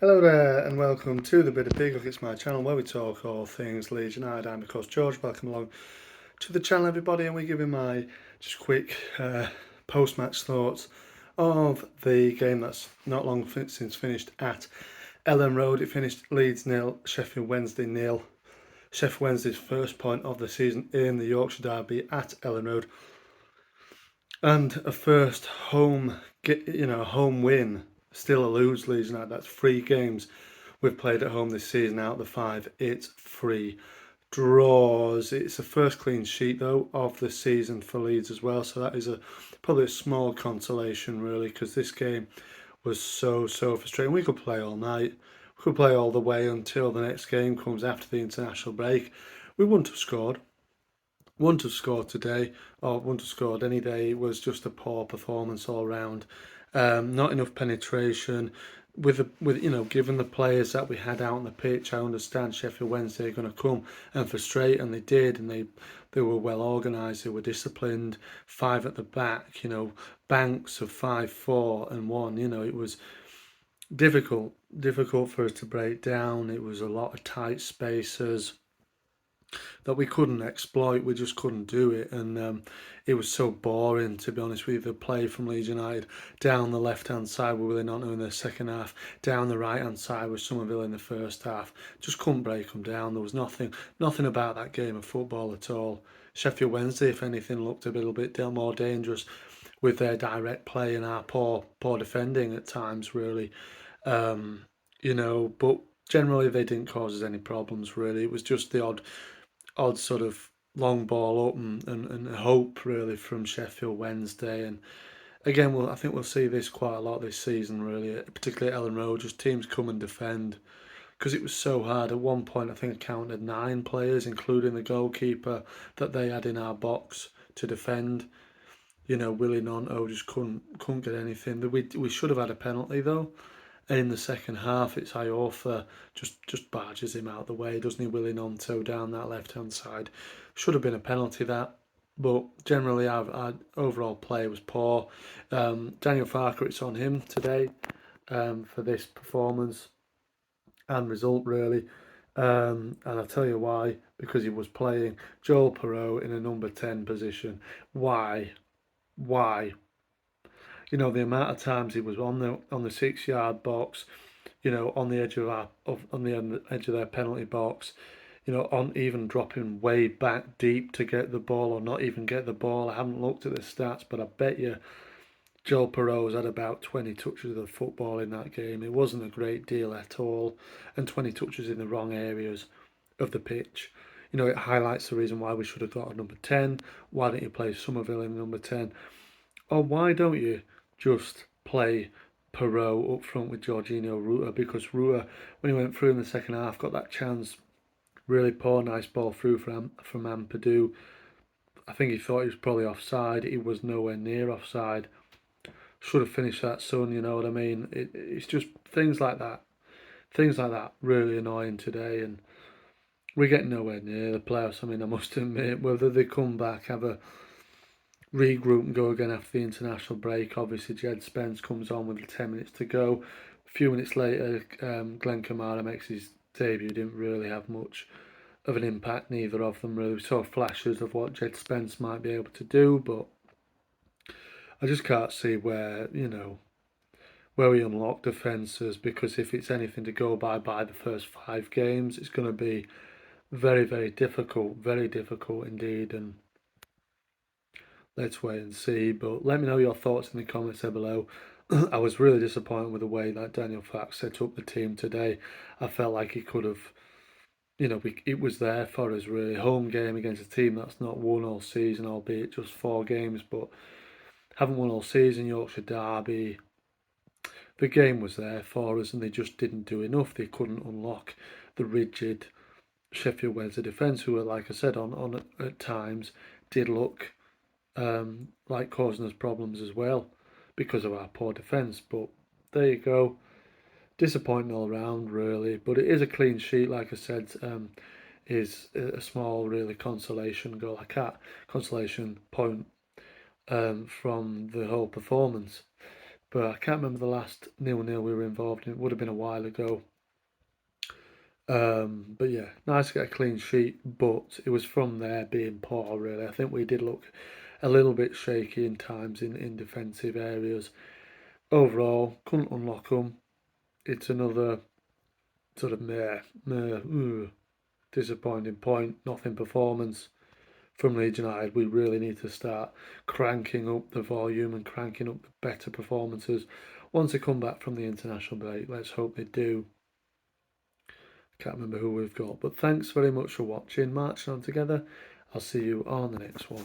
Hello there and welcome to the Bit of Peacock. It's my channel where we talk all things Leeds United. I'm of course George. Welcome along to the channel everybody, and we give you my just quick post-match thoughts of the game that's not long since finished at Elland Road. It finished Leeds 0, Sheffield Wednesday 0. Sheffield Wednesday's first point of the season in the Yorkshire derby at Elland Road, and a first home win. Still eludes Leeds United. That's 3 games we've played at home this season. Out of the 5, it's 3 draws. It's the first clean sheet though of the season for Leeds as well, so that is probably a small consolation really, because this game was so frustrating. We could play all night. We could play all the way until the next game comes after the international break. We wouldn't have scored. Wouldn't have scored today, or wouldn't have scored any day. It was just a poor performance all round. Not enough penetration. Given the players that we had out on the pitch, I understand Sheffield Wednesday are going to come and frustrate, and they did, and they were well organised, they were disciplined. 5 at the back, banks of 5, 4, and 1. It was difficult for us to break down. It was a lot of tight spaces that we couldn't exploit. We just couldn't do it, and it was so boring, to be honest with you. The play from Leeds United down the left hand side with Willie Gnonto in the second half, down the right hand side with Somerville in the first half, just couldn't break them down. There was nothing about that game of football at all. Sheffield Wednesday, if anything, looked a little bit more dangerous with their direct play and our poor defending at times, really. But generally they didn't cause us any problems, really. It was just the odd sort of long ball up and hope really from Sheffield Wednesday. And again, I think we'll see this quite a lot this season, really, particularly at Elland Road. Just teams come and defend, because it was so hard. At one point, I think I counted 9 players, including the goalkeeper, that they had in our box to defend. Willie Gnonto just couldn't get anything. We should have had a penalty though. And in the second half, it's Iorfa just barges him out of the way, doesn't he? Willie Gnonto down that left hand side. Should have been a penalty, that. But generally, our overall play was poor. Daniel Farke, it's on him today for this performance and result, really. And I'll tell you why. Because he was playing Joel Perreault in a number 10 position. Why? Why? The amount of times he was on the 6 yard box, on the edge of the edge of their penalty box, on even dropping way back deep to get the ball or not even get the ball. I haven't looked at the stats, but I bet you Joel Perreault's had about 20 touches of the football in that game. It wasn't a great deal at all, and 20 touches in the wrong areas of the pitch. It highlights the reason why we should have got a number 10. Why don't you play Somerville in number 10? Or why don't you just play Perreault up front with Jorginho Ruta? Because Ruta, when he went through in the second half, got that chance. Really poor, nice ball through from Ampadu. I think he thought he was probably offside. He was nowhere near offside. Should have finished that soon, you know what I mean? It's just things like that. Things like that really annoying today, and we're getting nowhere near the playoffs. I mean, I must admit, whether they come back, have a regroup and go again after the international break. Obviously, Jed Spence comes on with 10 minutes to go. A few minutes later, Glenn Kamara makes his debut. Didn't really have much of an impact, neither of them really. We saw flashes of what Jed Spence might be able to do, but I just can't see where we unlock defences, because if it's anything to go by the first 5 games, it's going to be very difficult indeed. And let's wait and see. But let me know your thoughts in the comments there below. I was really disappointed with the way that Daniel Farke set up the team today. I felt like he could have, it was there for us really. Home game against a team that's not won all season, albeit just 4 games, but haven't won all season. Yorkshire derby. The game was there for us, and they just didn't do enough. They couldn't unlock the rigid Sheffield Wednesday defence, who were, like I said, on at times did look like causing us problems as well because of our poor defence. But there you go. Disappointing all round, really. But it is a clean sheet, like I said. Is a small, really consolation goal. I can't consolation point from the whole performance. But I can't remember the last 0-0 we were involved in. It would have been a while ago. But yeah, nice to get a clean sheet, but it was from there being poor, really. I think we did look a little bit shaky in times in defensive areas. Overall, couldn't unlock them. It's another sort of disappointing point, nothing performance from Leeds United. We really need to start cranking up the volume and cranking up the better performances once they come back from the international break. Let's hope they do. Can't remember who we've got, but thanks very much for watching. Marching on together. I'll see you on the next one.